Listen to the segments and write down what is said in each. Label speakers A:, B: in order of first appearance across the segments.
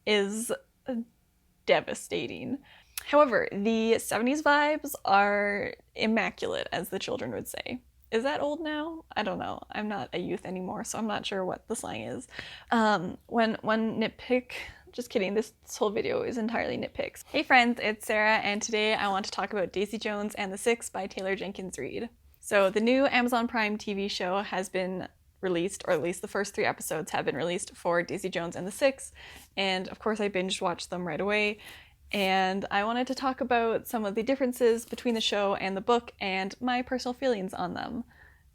A: is devastating. However, the 70s vibes are immaculate, as the children would say. Is that old now? I don't know. I'm not a youth anymore, so I'm not sure what the slang is. One nitpick, just kidding, this whole video is entirely nitpicks. Hey friends, it's Sarah, and today I want to talk about Daisy Jones and the Six by Taylor Jenkins Reid. So the new Amazon Prime TV show has been released, or at least the first 3 episodes have been released for Daisy Jones and the Six, and of course I binge watched them right away. And I wanted to talk about some of the differences between the show and the book and my personal feelings on them.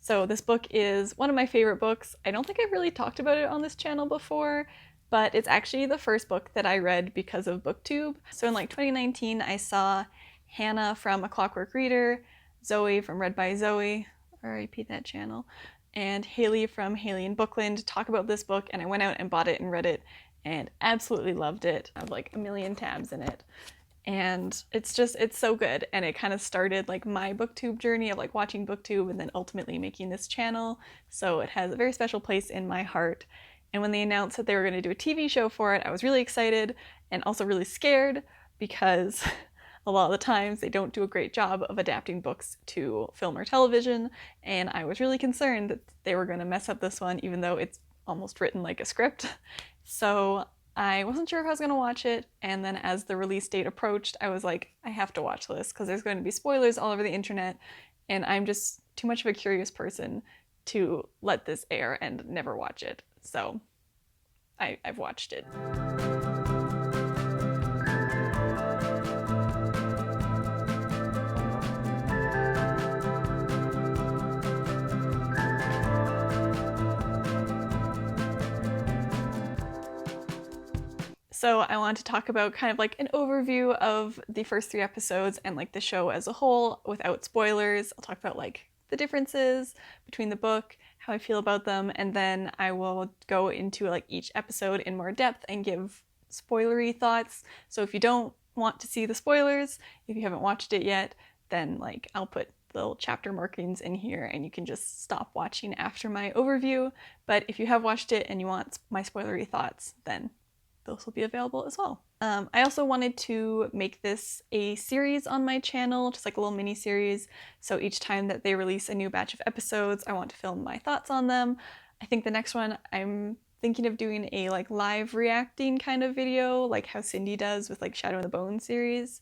A: So this book is one of my favorite books. I don't think I've really talked about it on this channel before, but it's actually the first book that I read because of BookTube. So in like 2019, I saw Hannah from A Clockwork Reader, Zoe from Read by Zoe, R.I.P. that channel, and Haley from Haley and Bookland talk about this book, and I went out and bought it and read it and absolutely loved it. I have like a million tabs in it. And it's so good. And it kind of started like my BookTube journey of like watching BookTube and then ultimately making this channel. So it has a very special place in my heart. And when they announced that they were going to do a TV show for it, I was really excited and also really scared because a lot of the times they don't do a great job of adapting books to film or television. And I was really concerned that they were going to mess up this one, even though it's almost written like a script. So I wasn't sure if I was going to watch it, and then as the release date approached, I was like, I have to watch this because there's going to be spoilers all over the internet, and I'm just too much of a curious person to let this air and never watch it. So I've watched it. So I wanted to talk about kind of like an overview of the first 3 episodes and like the show as a whole without spoilers. I'll talk about like the differences between the book, how I feel about them, and then I will go into like each episode in more depth and give spoilery thoughts. So if you don't want to see the spoilers, if you haven't watched it yet, then like I'll put little chapter markings in here and you can just stop watching after my overview. But if you have watched it and you want my spoilery thoughts, then those will be available as well. I also wanted to make this a series on my channel, just like a little mini series. So each time that they release a new batch of episodes, I want to film my thoughts on them. I think the next one I'm thinking of doing a like live reacting kind of video, like how Cindy does with like Shadow and the Bone series.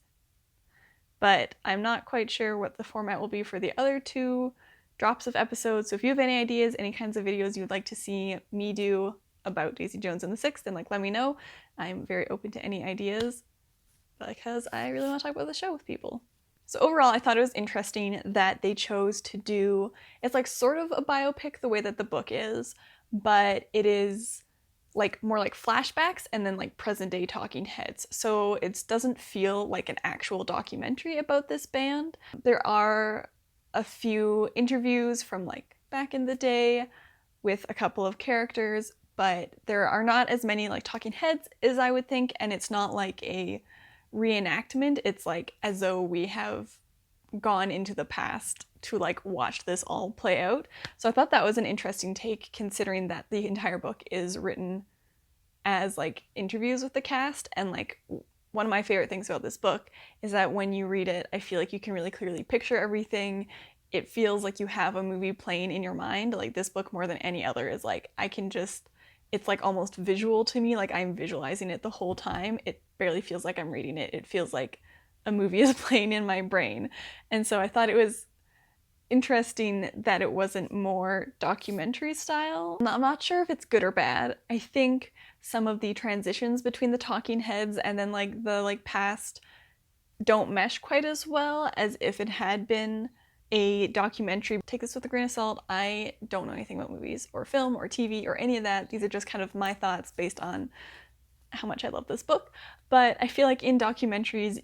A: But I'm not quite sure what the format will be for the other 2 drops of episodes. So if you have any ideas, any kinds of videos you would like to see me do about Daisy Jones and the Six, then like let me know. I'm very open to any ideas because I really want to talk about the show with people. So overall, I thought it was interesting that they chose to do, it's like sort of a biopic the way that the book is, but it is like more like flashbacks and then like present day talking heads. So it doesn't feel like an actual documentary about this band. There are a few interviews from like back in the day with a couple of characters, but there are not as many like talking heads as I would think, and it's not like a reenactment. It's like as though we have gone into the past to like watch this all play out. So I thought that was an interesting take, considering that the entire book is written as like interviews with the cast. And like one of my favorite things about this book is that when you read it, I feel like you can really clearly picture everything. It feels like you have a movie playing in your mind. Like this book more than any other is like, it's like almost visual to me, like I'm visualizing it the whole time. It barely feels like I'm reading it. It feels like a movie is playing in my brain. And so I thought it was interesting that it wasn't more documentary style. I'm not sure if it's good or bad. I think some of the transitions between the talking heads and then like the like past don't mesh quite as well as if it had been a documentary. Take this with a grain of salt. I don't know anything about movies or film or TV or any of that. These are just kind of my thoughts based on how much I love this book. But I feel like in documentaries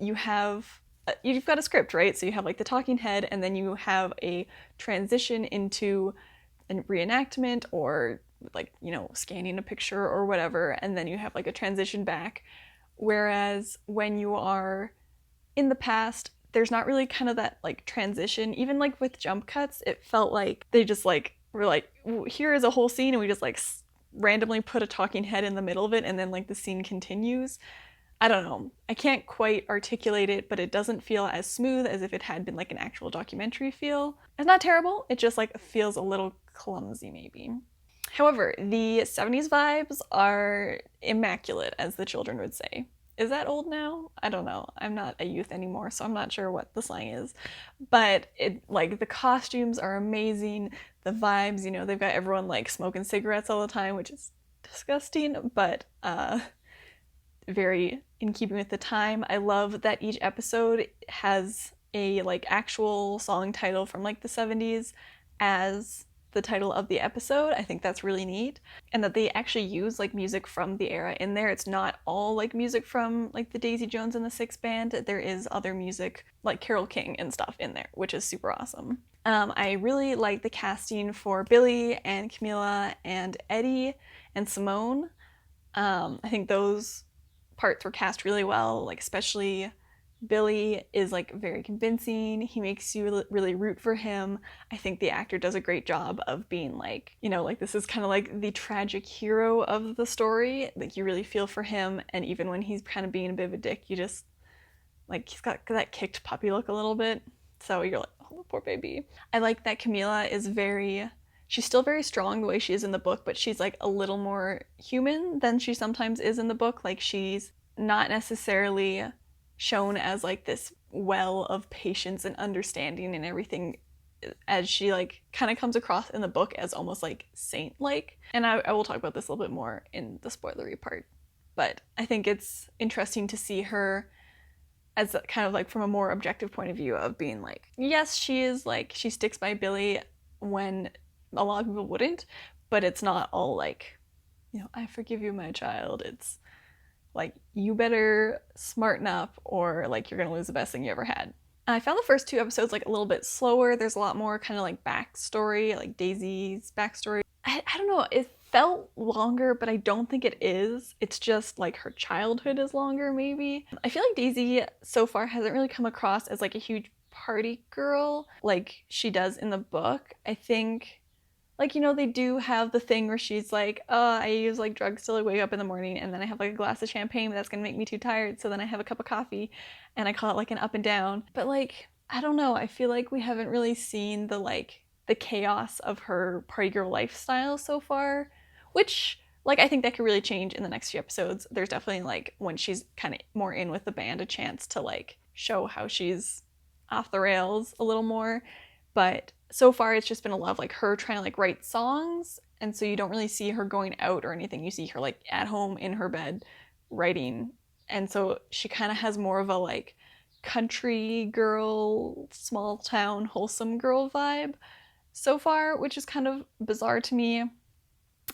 A: you've got a script, right? So you have like the talking head and then you have a transition into a reenactment or like, you know, scanning a picture or whatever, and then you have like a transition back. Whereas when you are in the past, there's not really kind of that like transition. Even like with jump cuts, it felt like they just like were like, here is a whole scene and we just like randomly put a talking head in the middle of it and then like the scene continues. I don't know. I can't quite articulate it, but it doesn't feel as smooth as if it had been like an actual documentary feel. It's not terrible, it just like feels a little clumsy maybe. However, the 70s vibes are immaculate, as the children would say. Is that old now? I don't know. I'm not a youth anymore, so I'm not sure what the slang is. But it, like, the costumes are amazing. The vibes, you know, they've got everyone like smoking cigarettes all the time, which is disgusting, but very in keeping with the time. I love that each episode has a like actual song title from like the 70s as the title of the episode. I think that's really neat. And that they actually use like music from the era in there. It's not all like music from like the Daisy Jones and the Six Band. There is other music like Carole King and stuff in there, which is super awesome. I really like the casting for Billy and Camila and Eddie and Simone. I think those parts were cast really well, like especially Billy is like very convincing. He makes you really root for him. I think the actor does a great job of being like, you know, like this is kind of like the tragic hero of the story. Like you really feel for him, and even when he's kind of being a bit of a dick, you just like he's got that kicked puppy look a little bit. So you're like, oh, poor baby. I like that Camila is she's still very strong the way she is in the book, but she's like a little more human than she sometimes is in the book. Like she's not necessarily shown as like this well of patience and understanding and everything, as she like kind of comes across in the book as almost like saint-like. And I will talk about this a little bit more in the spoilery part. But I think it's interesting to see her as kind of like from a more objective point of view of being like, yes, she is like, she sticks by Billy when a lot of people wouldn't, but it's not all like, you know, I forgive you, my child. It's like, you better smarten up or like you're gonna lose the best thing you ever had. I found the first 2 episodes like a little bit slower. There's a lot more kind of like backstory, like Daisy's backstory. I don't know, it felt longer, but I don't think it is. It's just like her childhood is longer maybe. I feel like Daisy so far hasn't really come across as like a huge party girl like she does in the book. I think, like, you know, they do have the thing where she's like, oh, I use like drugs till I wake up in the morning, and then I have like a glass of champagne, but that's gonna make me too tired, so then I have a cup of coffee and I call it like an up and down. But like, I don't know, I feel like we haven't really seen the chaos of her party girl lifestyle so far, which like I think that could really change in the next few episodes. There's definitely like when she's kind of more in with the band a chance to like show how she's off the rails a little more. But so far it's just been a lot of like her trying to like write songs, and so you don't really see her going out or anything. You see her like at home in her bed writing, and so she kind of has more of a like country girl, small town, wholesome girl vibe so far, which is kind of bizarre to me.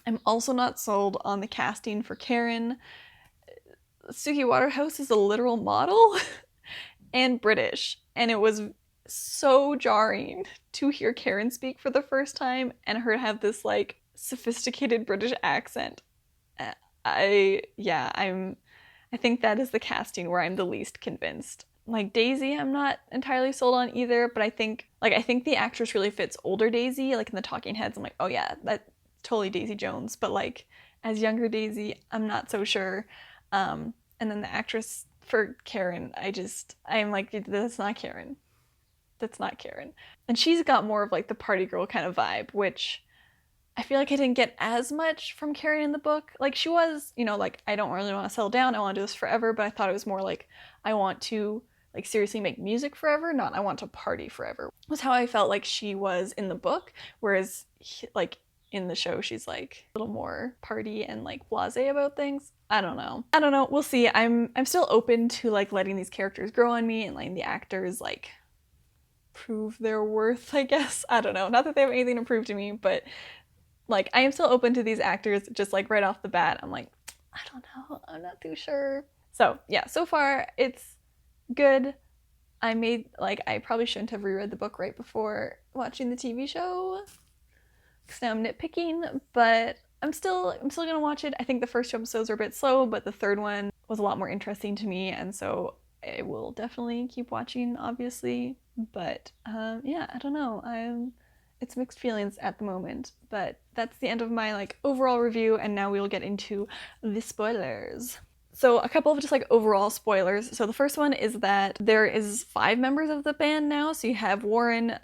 A: I'm also not sold on the casting for Karen. Suki Waterhouse is a literal model and British, and it was so jarring to hear Karen speak for the first time and her have this like sophisticated British accent. I think that is the casting where I'm the least convinced. Like Daisy, I'm not entirely sold on either, but I think the actress really fits older Daisy. Like in the talking heads, I'm like, oh yeah, that's totally Daisy Jones. But like as younger Daisy, I'm not so sure. And then the actress for Karen, I'm like, that's not Karen. That's not Karen. And she's got more of like the party girl kind of vibe, which I feel like I didn't get as much from Karen in the book. Like she was, you know, like I don't really want to settle down, I want to do this forever, but I thought it was more like I want to like seriously make music forever, not I want to party forever. Was how I felt like she was in the book, whereas like in the show she's like a little more party and like blasé about things. I don't know. We'll see. I'm still open to like letting these characters grow on me and letting the actors like prove their worth, I guess. I don't know. Not that they have anything to prove to me, but like I am still open to these actors. Just like right off the bat, I'm like, I don't know. I'm not too sure. So yeah, so far it's good. I probably shouldn't have reread the book right before watching the TV show, because now I'm nitpicking, but I'm still gonna watch it. I think the first 2 episodes are a bit slow, but the third one was a lot more interesting to me, and so I will definitely keep watching, obviously. But yeah, I don't know. it's mixed feelings at the moment, but that's the end of my like overall review, and now we will get into the spoilers. So a couple of just like overall spoilers. So the first one is that there is 5 members of the band now. So you have Warren,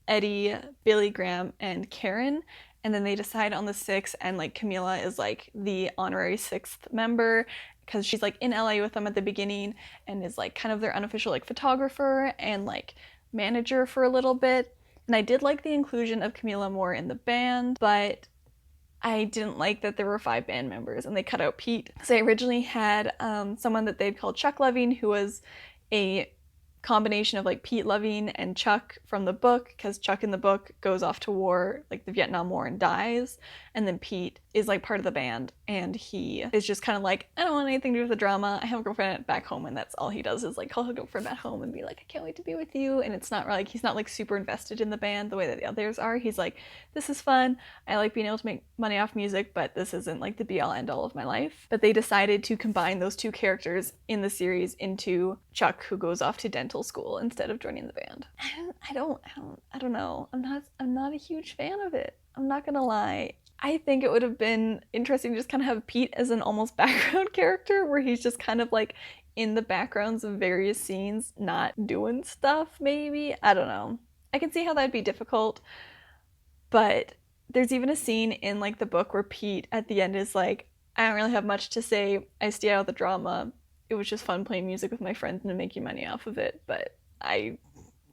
A: Eddie, Billy Graham, and Karen. And then they decide on the 6th, and like Camila is like the honorary 6th member because she's like in LA with them at the beginning and is like kind of their unofficial like photographer and like manager for a little bit. And I did like the inclusion of Camila more in the band, but I didn't like that there were 5 band members and they cut out Pete. So they originally had someone that they'd called Chuck Loving, who was a combination of like Pete Loving and Chuck from the book, because Chuck in the book goes off to war, like the Vietnam War, and dies, and then Pete is like part of the band, and he is just kind of like, I don't want anything to do with the drama, I have a girlfriend back home, and that's all he does is like call his girlfriend back home and be like, I can't wait to be with you. And it's not like, he's not like super invested in the band the way that the others are. He's like, this is fun, I like being able to make money off music, but this isn't like the be all end all of my life. But they decided to combine those 2 characters in the series into Chuck, who goes off to dental school instead of joining the band. I don't know. I'm not a huge fan of it. I'm not gonna lie. I think it would have been interesting to just kind of have Pete as an almost background character, where he's just kind of like in the backgrounds of various scenes, not doing stuff, maybe. I don't know. I can see how that'd be difficult, but there's even a scene in like the book where Pete at the end is like, I don't really have much to say, I stayed out of the drama, it was just fun playing music with my friends and making money off of it, but I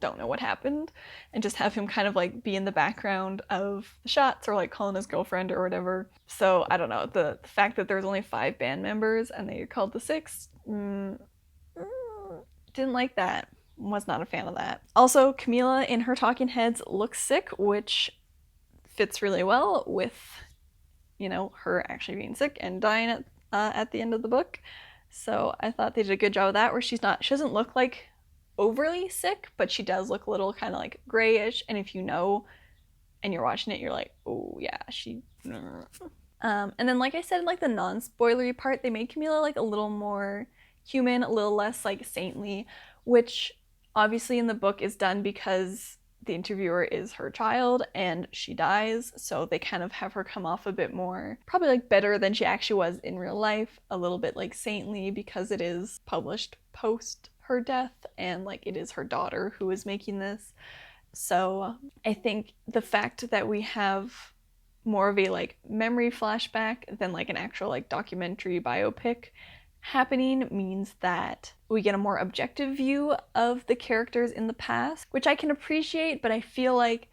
A: don't know what happened. And just have him kind of like be in the background of the shots, or like calling his girlfriend or whatever. So I don't know, the fact that there's only 5 band members and they called the 6th, didn't like that. Was not a fan of that. Also, Camila in her talking heads looks sick, which fits really well with, you know, her actually being sick and dying at the end of the book. So I thought they did a good job of that, where she doesn't look like overly sick, but she does look a little kind of like grayish, and if you know and you're watching it, you're like, oh yeah, she and then like I said, in like the non-spoilery part, they made Camila like a little more human, a little less like saintly, which obviously in the book is done because the interviewer is her child and she dies, so they kind of have her come off a bit more, probably like better than she actually was in real life, a little bit like saintly, because it is published post her death and like it is her daughter who is making this. So I think the fact that we have more of a like memory flashback than like an actual like documentary biopic happening means that we get a more objective view of the characters in the past, which I can appreciate, but I feel like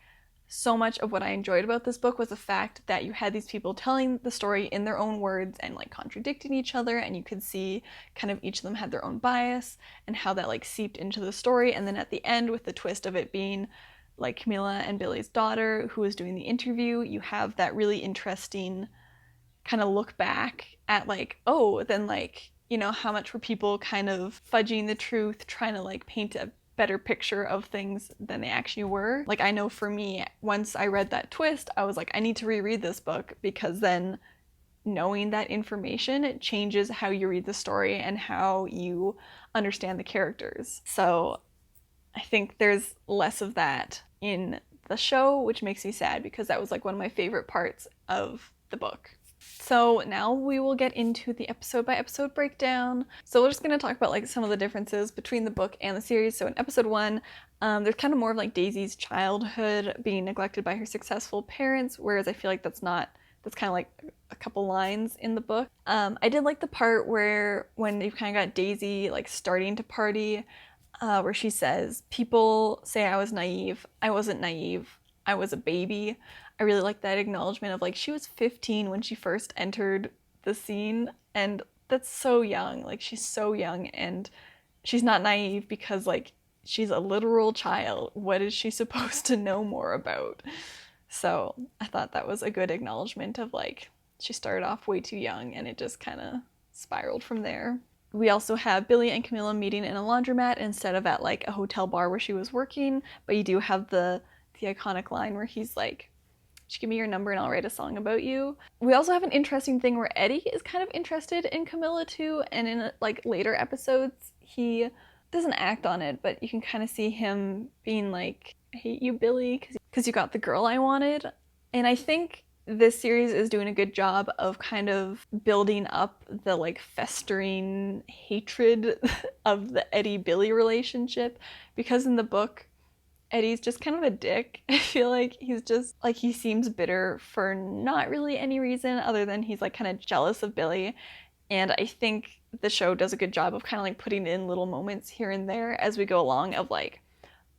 A: so much of what I enjoyed about this book was the fact that you had these people telling the story in their own words and like contradicting each other, and you could see kind of each of them had their own bias and how that like seeped into the story. And then at the end, with the twist of it being like Camila and Billy's daughter who was doing the interview, you have that really interesting kind of look back at like, oh, then like, you know, how much were people kind of fudging the truth, trying to like paint a better picture of things than they actually were. Like, I know for me, once I read that twist, I was like, I need to reread this book, because then knowing that information, it changes how you read the story and how you understand the characters. So I think there's less of that in the show, which makes me sad, because that was like one of my favorite parts of the book. So now we will get into the episode by episode breakdown. So we're just going to talk about like some of the differences between the book and the series. So in episode 1, there's kind of more of like Daisy's childhood being neglected by her successful parents, whereas I feel like that's kind of like a couple lines in the book. I did like the part where when you kind of got Daisy like starting to party, where she says, people say I was naive. I wasn't naive. I was a baby. I really like that acknowledgement of like, she was 15 when she first entered the scene, and that's so young. Like, she's so young, and she's not naive because like she's a literal child. What is she supposed to know more about? So I thought that was a good acknowledgement of like, she started off way too young and it just kind of spiraled from there. We also have Billy and Camilla meeting in a laundromat instead of at like a hotel bar where she was working, but you do have the iconic line where he's like, just give me your number and I'll write a song about you. We also have an interesting thing where Eddie is kind of interested in Camilla too, and in like later episodes he doesn't act on it, but you can kind of see him being like I hate you, Billy, because you got the girl I wanted. And I think this series is doing a good job of kind of building up the like festering hatred of the Eddie-Billy relationship, because in the book, Eddie's just kind of a dick. I feel like he's just like, he seems bitter for not really any reason other than he's like kind of jealous of Billy. And I think the show does a good job of kind of like putting in little moments here and there as we go along of like,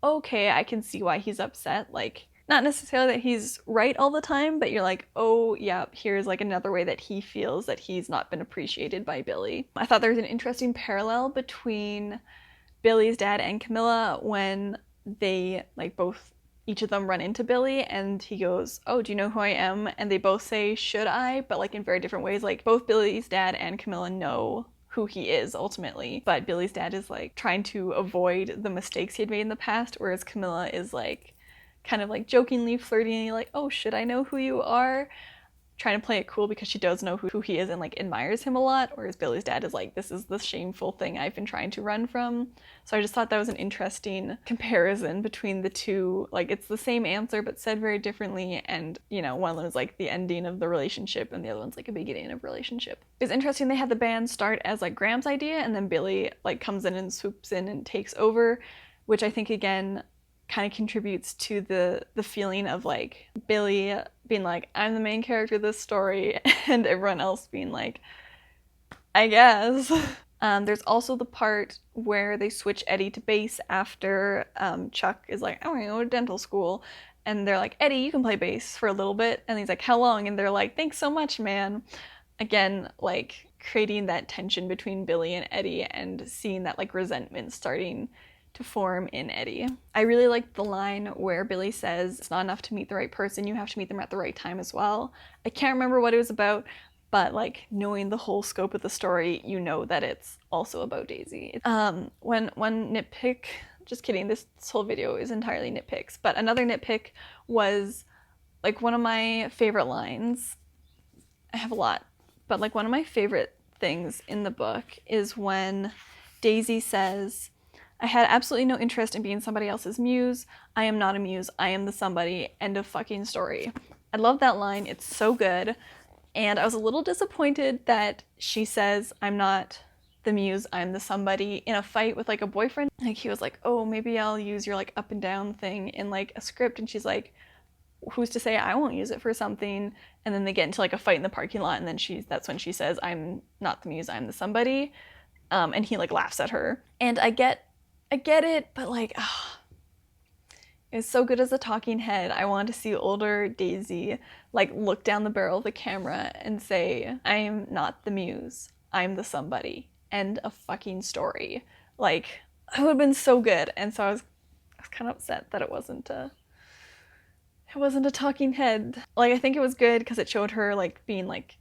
A: okay, I can see why he's upset. Like, not necessarily that he's right all the time, but you're like, oh yeah, here's like another way that he feels that he's not been appreciated by Billy. I thought there was an interesting parallel between Billy's dad and Camilla when they like both, each of them run into Billy and he goes, oh, do you know who I am? And they both say, should I? But like in very different ways. Like both Billy's dad and Camilla know who he is ultimately, but Billy's dad is like trying to avoid the mistakes he had made in the past, whereas Camilla is like kind of like jokingly flirting, like, oh, should I know who you are? Trying to play it cool because she does know who he is and like admires him a lot, whereas Billy's dad is like, this is the shameful thing I've been trying to run from. So I just thought that was an interesting comparison between the two. Like, it's the same answer but said very differently, and you know, one of them is like the ending of the relationship and the other one's like a beginning of a relationship. It's interesting they had the band start as like Graham's idea and then Billy like comes in and swoops in and takes over, which I think again kind of contributes to the feeling of like Billy being like, I'm the main character of this story, and everyone else being like, I guess. There's also the part where they switch Eddie to bass after Chuck is like, I want to go to dental school, and they're like, Eddie, you can play bass for a little bit, and he's like, how long? And they're like, thanks so much, man. Again, like creating that tension between Billy and Eddie and seeing that like resentment starting to form in Eddie. I really liked the line where Billy says, it's not enough to meet the right person, you have to meet them at the right time as well. I can't remember what it was about, but like knowing the whole scope of the story, you know that it's also about Daisy. One nitpick, just kidding, this whole video is entirely nitpicks, but another nitpick was like one of my favorite lines. I have a lot, but like one of my favorite things in the book is when Daisy says, I had absolutely no interest in being somebody else's muse. I am not a muse. I am the somebody. End of fucking story. I love that line. It's so good. And I was a little disappointed that she says, I'm not the muse, I'm the somebody, in a fight with like a boyfriend. Like he was like, oh, maybe I'll use your like up and down thing in like a script. And she's like, who's to say I won't use it for something? And then they get into like a fight in the parking lot. And then that's when she says, I'm not the muse, I'm the somebody. And he like laughs at her. And I get it, but like, it's so good as a talking head. I want to see older Daisy like look down the barrel of the camera and say, I'm not the muse, I'm the somebody. End of fucking story. Like, it would have been so good. And so I was kind of upset that it wasn't a talking head. Like, I think it was good because it showed her like being like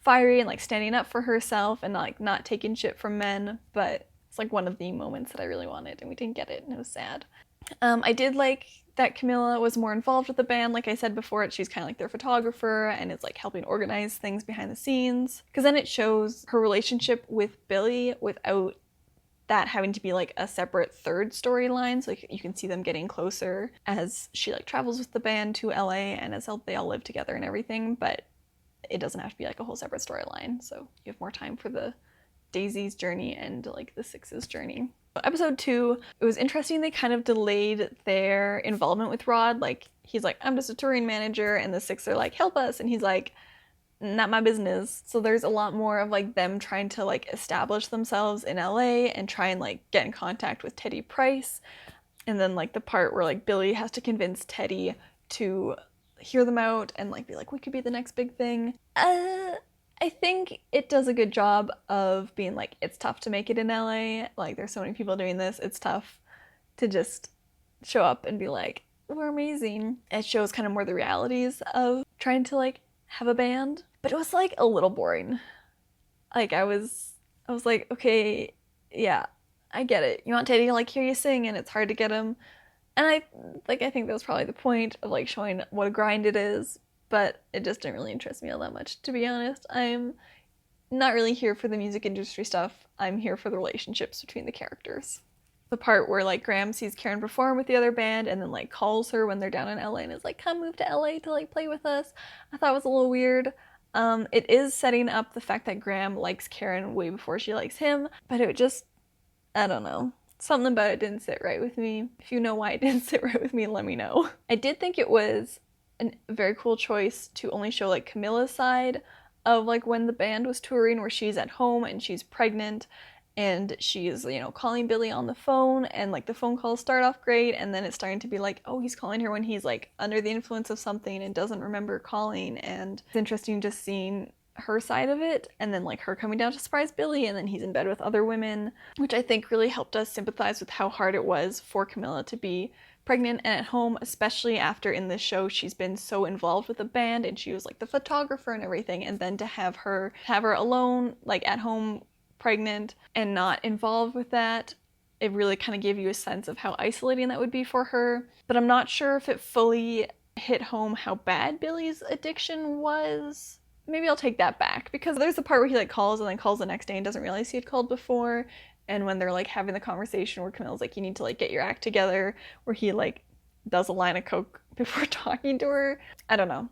A: fiery and like standing up for herself and like not taking shit from men, but it's like one of the moments that I really wanted and we didn't get it and it was sad. I did like that Camilla was more involved with the band. Like I said before, she's kind of like their photographer and is like helping organize things behind the scenes. Because then it shows her relationship with Billy without that having to be like a separate third storyline. So you can see them getting closer as she like travels with the band to LA and as they all live together and everything. But it doesn't have to be like a whole separate storyline. So you have more time for the Daisy's journey and like the Six's journey. Episode 2, it was interesting they kind of delayed their involvement with Rod. Like he's like, I'm just a touring manager, and the Six are like, help us, and he's like, not my business. So there's a lot more of like them trying to like establish themselves in LA and try and like get in contact with Teddy Price, and then like the part where like Billy has to convince Teddy to hear them out and like be like, we could be the next big thing. I think it does a good job of being like, it's tough to make it in LA. Like, there's so many people doing this. It's tough to just show up and be like, we're amazing. It shows kind of more the realities of trying to like have a band. But it was like a little boring. Like, I was like, okay, yeah, I get it. You want Teddy to like hear you sing and it's hard to get him. And I think that was probably the point of like showing what a grind it is. But it just didn't really interest me all that much, to be honest. I'm not really here for the music industry stuff. I'm here for the relationships between the characters. The part where like Graham sees Karen perform with the other band and then like calls her when they're down in LA and is like, come move to LA to like play with us, I thought was a little weird. It is setting up the fact that Graham likes Karen way before she likes him, but it just, I don't know. Something about it didn't sit right with me. If you know why it didn't sit right with me, let me know. I did think it was a very cool choice to only show like Camilla's side of like when the band was touring, where she's at home and she's pregnant and she's, you know, calling Billy on the phone, and like the phone calls start off great and then it's starting to be like, oh, he's calling her when he's like under the influence of something and doesn't remember calling. And it's interesting just seeing her side of it, and then like her coming down to surprise Billy, and then he's in bed with other women, which I think really helped us sympathize with how hard it was for Camilla to be pregnant and at home, especially after in this show she's been so involved with the band and she was like the photographer and everything, and then to have her alone, like at home pregnant and not involved with that, it really kind of gave you a sense of how isolating that would be for her. But I'm not sure if it fully hit home how bad Billy's addiction was. Maybe I'll take that back, because there's the part where he like calls and then calls the next day and doesn't realize he had called before, and when they're like having the conversation where Camilla's like, you need to like get your act together, where he like does a line of coke before talking to her. I don't know.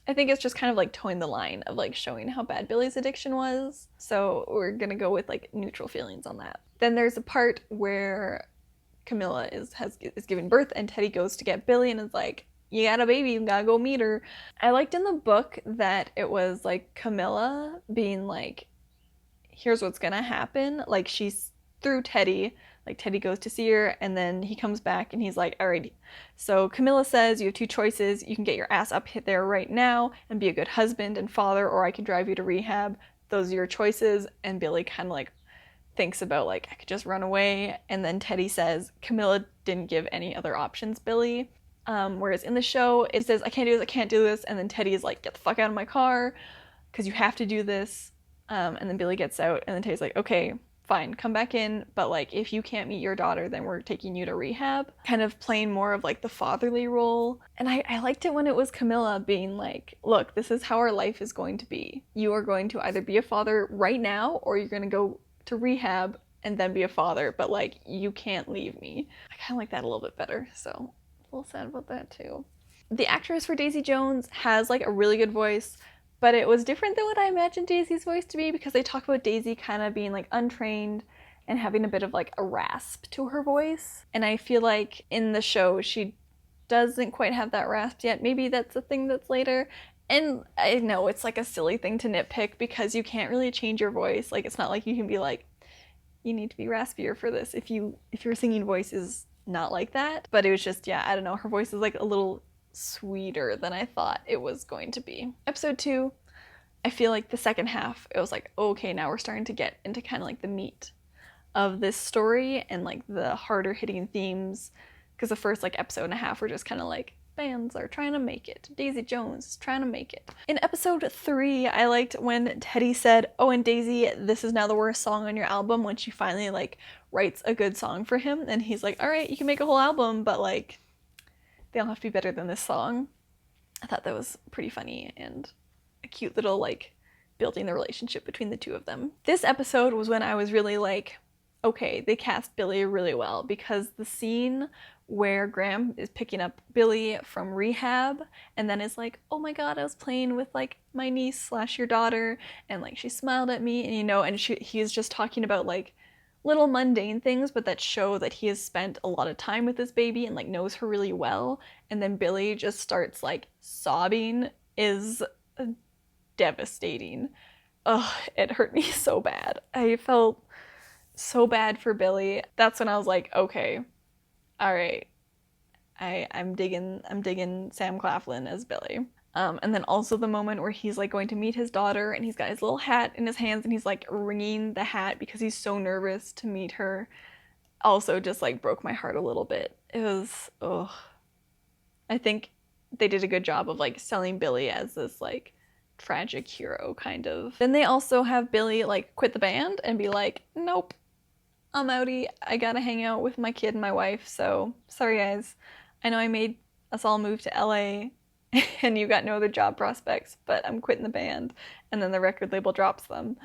A: I think it's just kind of like towing the line of like showing how bad Billy's addiction was. So we're gonna go with like neutral feelings on that. Then there's a part where Camilla is giving birth and Teddy goes to get Billy and is like, you got a baby, you gotta go meet her. I liked in the book that it was like Camilla being like, here's what's gonna happen. Like she's through Teddy. Like Teddy goes to see her and then he comes back and he's like, all right, so Camilla says you have two choices. You can get your ass up there right now and be a good husband and father, or I can drive you to rehab. Those are your choices. And Billy kind of like thinks about like, I could just run away. And then Teddy says Camilla didn't give any other options, Billy. Whereas in the show it says, I can't do this, I can't do this. And then Teddy is like, get the fuck out of my car because you have to do this. And then Billy gets out and then Teddy's like, okay, fine, come back in, but like if you can't meet your daughter, then we're taking you to rehab. Kind of playing more of like the fatherly role. And I liked it when it was Camilla being like, look, this is how our life is going to be. You are going to either be a father right now, or you're going to go to rehab and then be a father, but like you can't leave me. I kind of like that a little bit better, so a little sad about that too. The actress for Daisy Jones has like a really good voice, but it was different than what I imagined Daisy's voice to be, because they talk about Daisy kind of being like untrained and having a bit of like a rasp to her voice. And I feel like in the show she doesn't quite have that rasp yet. Maybe that's a thing that's later. And I know it's like a silly thing to nitpick because you can't really change your voice. Like it's not like you can be like, you need to be raspier for this if your singing voice is not like that. But it was just, yeah, I don't know, her voice is like a little sweeter than I thought it was going to be. Episode 2, I feel like the second half, it was like, okay, now we're starting to get into kind of like the meat of this story and like the harder hitting themes, because the first like episode and a half were just kind of like, bands are trying to make it, Daisy Jones is trying to make it. In episode 3, I liked when Teddy said, oh, and Daisy, this is now the worst song on your album, when she finally like writes a good song for him, and he's like, all right, you can make a whole album, but like they all have to be better than this song. I thought that was pretty funny and a cute little like building the relationship between the two of them. This episode was when I was really like, okay, they cast Billy really well, because the scene where Graham is picking up Billy from rehab and then is like, oh my god, I was playing with like my niece / your daughter and like she smiled at me, and you know, and he's just talking about like little mundane things, but that show that he has spent a lot of time with this baby and like knows her really well, and then Billy just starts like sobbing, is devastating. Ugh, it hurt me so bad. I felt so bad for Billy. That's when I was like, okay, all right, I'm digging Sam Claflin as Billy. And then also the moment where he's like going to meet his daughter and he's got his little hat in his hands and he's like wringing the hat because he's so nervous to meet her, also just like broke my heart a little bit. It was, ugh. I think they did a good job of like selling Billy as this like tragic hero kind of. Then they also have Billy like quit the band and be like, nope, I'm outie, I gotta hang out with my kid and my wife, so sorry guys. I know I made us all move to LA and you got no other job prospects, but I'm quitting the band. And then the record label drops them.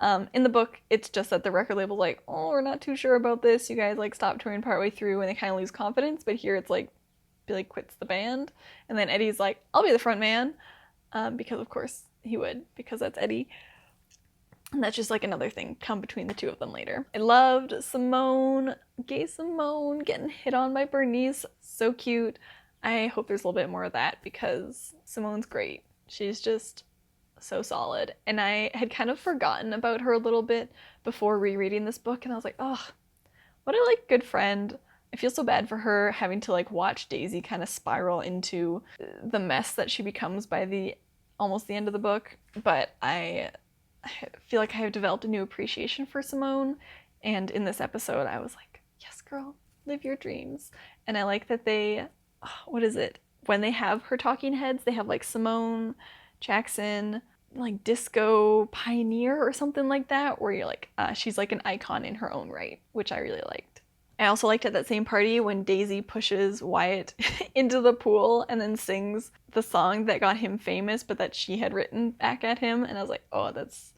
A: In the book, it's just that the record label's like, oh, we're not too sure about this. You guys like stop touring partway through, and they kind of lose confidence. But here it's like Billy quits the band, and then Eddie's like, I'll be the front man, because of course he would, because that's Eddie. And that's just like another thing come between the two of them later. I loved Simone, gay Simone, getting hit on by Bernice. So cute. I hope there's a little bit more of that because Simone's great. She's just so solid. And I had kind of forgotten about her a little bit before rereading this book, and I was like, oh, what a like good friend. I feel so bad for her having to like watch Daisy kind of spiral into the mess that she becomes by the almost the end of the book. But I feel like I have developed a new appreciation for Simone, and in this episode I was like, yes girl, live your dreams. And I like that they, what is it, when they have her talking heads, they have like Simone, Jackson, like disco pioneer or something like that, where you're like, she's like an icon in her own right, which I really liked. I also liked at that same party when Daisy pushes Wyatt into the pool and then sings the song that got him famous, but that she had written back at him. And I was like, oh, that's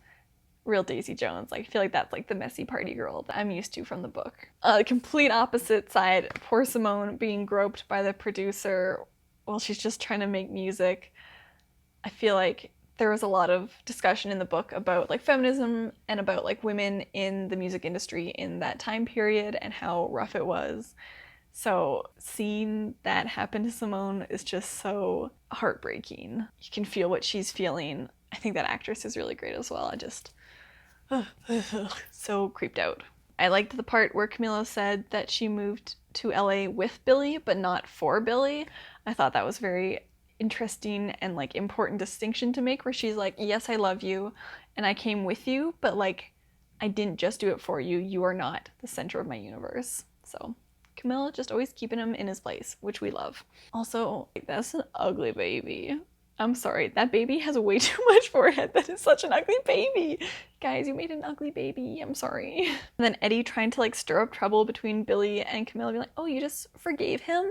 A: real Daisy Jones. Like, I feel like that's like the messy party girl that I'm used to from the book. Complete opposite side, poor Simone being groped by the producer while she's just trying to make music. I feel like there was a lot of discussion in the book about like feminism and about like women in the music industry in that time period and how rough it was. So seeing that happen to Simone is just so heartbreaking. You can feel what she's feeling. I think that actress is really great as well. I just so creeped out. I liked the part where Camilo said that she moved to LA with Billy but not for Billy. I thought that was very interesting and like important distinction to make, where she's like, yes, I love you and I came with you, but like I didn't just do it for you. You are not the center of my universe. So Camilla just always keeping him in his place, which we love. Also, like, that's an ugly baby. I'm sorry, that baby has way too much forehead. That is such an ugly baby. Guys, you made an ugly baby. I'm sorry. And then Eddie trying to like stir up trouble between Billy and Camilla, being like, oh, you just forgave him?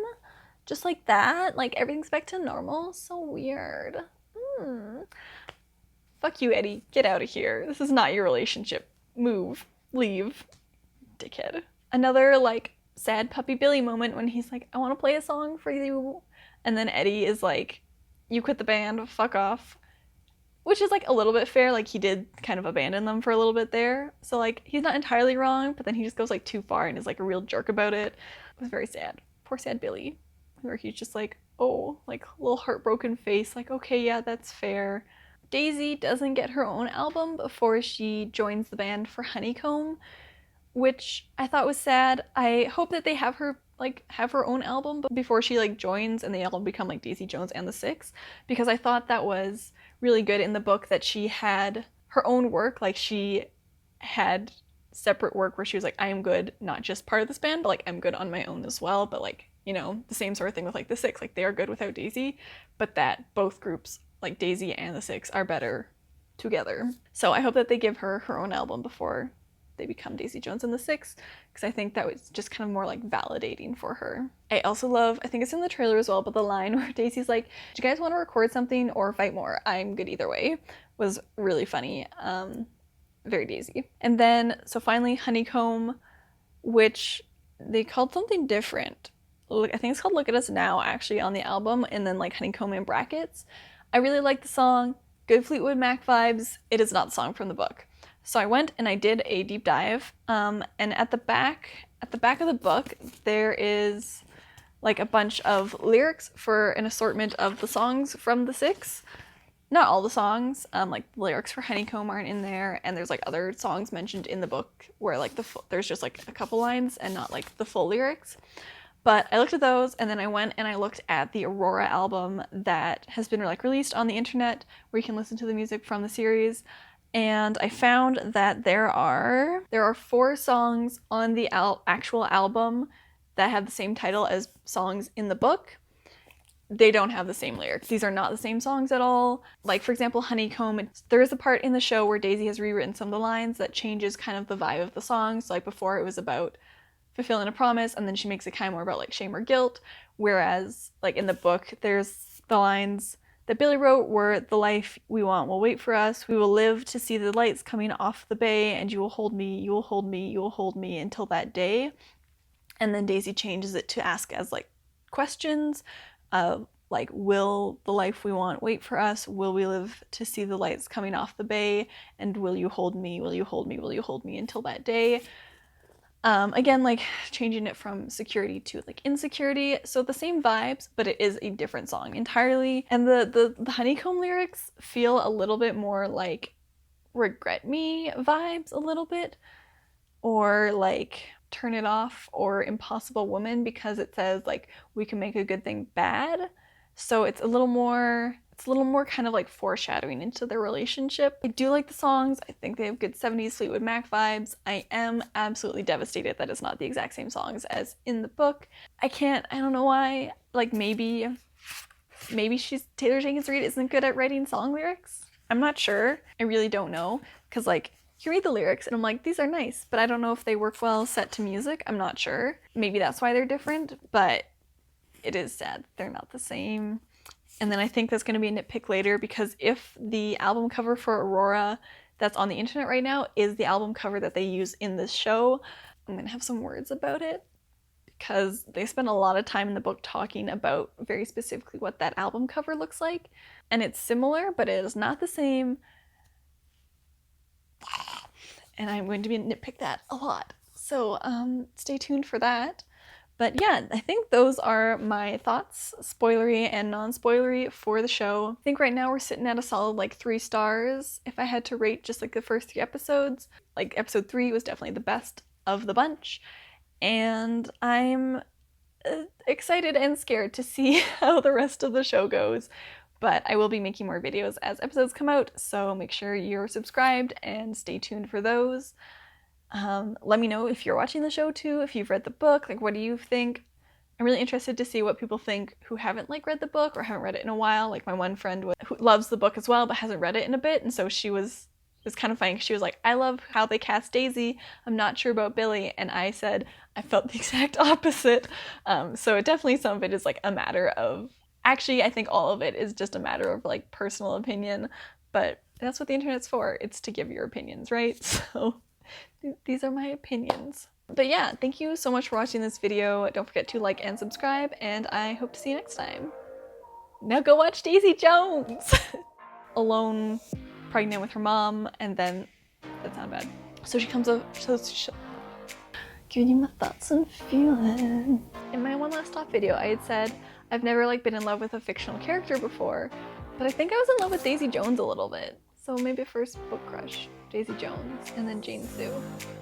A: Just like that? Like everything's back to normal? So weird. Fuck you, Eddie. Get out of here. This is not your relationship. Move. Leave. Dickhead. Another like sad puppy Billy moment when he's like, I want to play a song for you. And then Eddie is like, you quit the band, fuck off. Which is like a little bit fair. Like he did kind of abandon them for a little bit there. So like he's not entirely wrong, but then he just goes like too far and is like a real jerk about it. It was very sad. Poor sad Billy. Where he's just like, oh, like a little heartbroken face, like, okay, yeah, that's fair. Daisy doesn't get her own album before she joins the band for Honeycomb, which I thought was sad. I hope that they have her own album before she like joins and they all become like Daisy Jones and the Six, because I thought that was really good in the book that she had her own work. Like she had separate work where she was like, I am good, not just part of this band, but like I'm good on my own as well. But like, you know, the same sort of thing with like the Six, like they are good without Daisy, but that both groups, like Daisy and the Six, are better together. So I hope that they give her her own album before they become Daisy Jones and the Six, because I think that was just kind of more like validating for her. I also love, I think it's in the trailer as well, but the line where Daisy's like, do you guys want to record something or fight more? I'm good either way, was really funny. Very Daisy. And then, so finally Honeycomb, which they called something different. I think it's called Look at Us Now actually on the album, and then like Honeycomb in brackets. I really like the song, good Fleetwood Mac vibes. It is not the song from the book. So I went and I did a deep dive, and at the back of the book, there is like a bunch of lyrics for an assortment of the songs from the Six. Not all the songs, like the lyrics for Honeycomb aren't in there, and there's like other songs mentioned in the book where like there's just like a couple lines and not like the full lyrics. But I looked at those, and then I went and I looked at the Aurora album that has been like released on the internet, where you can listen to the music from the series. And I found that there are 4 songs on the actual album that have the same title as songs in the book. They don't have the same lyrics. These are not the same songs at all. Like, for example, Honeycomb, there is a part in the show where Daisy has rewritten some of the lines that changes kind of the vibe of the song. So like before it was about fulfilling a promise, and then she makes it kind of more about like shame or guilt. Whereas like in the book, there's the lines that Billy wrote were, "The life we want will wait for us. We will live to see the lights coming off the bay, and you will hold me, you will hold me, you will hold me until that day." And then Daisy changes it to ask as like questions of like, will the life we want wait for us? Will we live to see the lights coming off the bay? And will you hold me? Will you hold me? Will you hold me until that day? Again, like changing it from security to like insecurity. So the same vibes, but it is a different song entirely. And the Honeycomb lyrics feel a little bit more like Regret Me vibes a little bit, or like Turn It Off or Impossible Woman, because it says like we can make a good thing bad. So it's a little more kind of like foreshadowing into their relationship. I do like the songs. I think they have good 70s Fleetwood Mac vibes. I am absolutely devastated that it's not the exact same songs as in the book. I don't know why. Like maybe Taylor Jenkins Reid isn't good at writing song lyrics. I'm not sure. I really don't know. Because like you read the lyrics and I'm like, these are nice, but I don't know if they work well set to music. I'm not sure. Maybe that's why they're different, but it is sad they're not the same. And then I think that's going to be a nitpick later, because if the album cover for Aurora that's on the internet right now is the album cover that they use in this show, I'm going to have some words about it, because they spend a lot of time in the book talking about very specifically what that album cover looks like. And it's similar, but it is not the same. And I'm going to nitpick that a lot. So stay tuned for that. But yeah, I think those are my thoughts, spoilery and non-spoilery, for the show. I think right now we're sitting at a solid like 3 stars. If I had to rate just like the first 3 episodes, like episode 3 was definitely the best of the bunch. And I'm excited and scared to see how the rest of the show goes. But I will be making more videos as episodes come out, so make sure you're subscribed and stay tuned for those. Let me know if you're watching the show too, if you've read the book, like what do you think? I'm really interested to see what people think who haven't like read the book or haven't read it in a while. Like my one friend who loves the book as well but hasn't read it in a bit, and so it was kind of funny because she was like, I love how they cast Daisy, I'm not sure about Billy, and I said I felt the exact opposite. So it definitely, some of it is like a matter of, actually I think all of it is just a matter of like personal opinion, but that's what the internet's for. It's to give your opinions, right? So these are my opinions. But yeah, thank you so much for watching this video. Don't forget to like and subscribe, and I hope to see you next time. Now go watch Daisy Jones! Alone, pregnant with her mom, and then, that sounded bad. So she comes up, giving you my thoughts and feelings. In my one last stop video, I had said I've never like been in love with a fictional character before, but I think I was in love with Daisy Jones a little bit. So maybe first book crush, Daisy Jones, and then Jane Sue.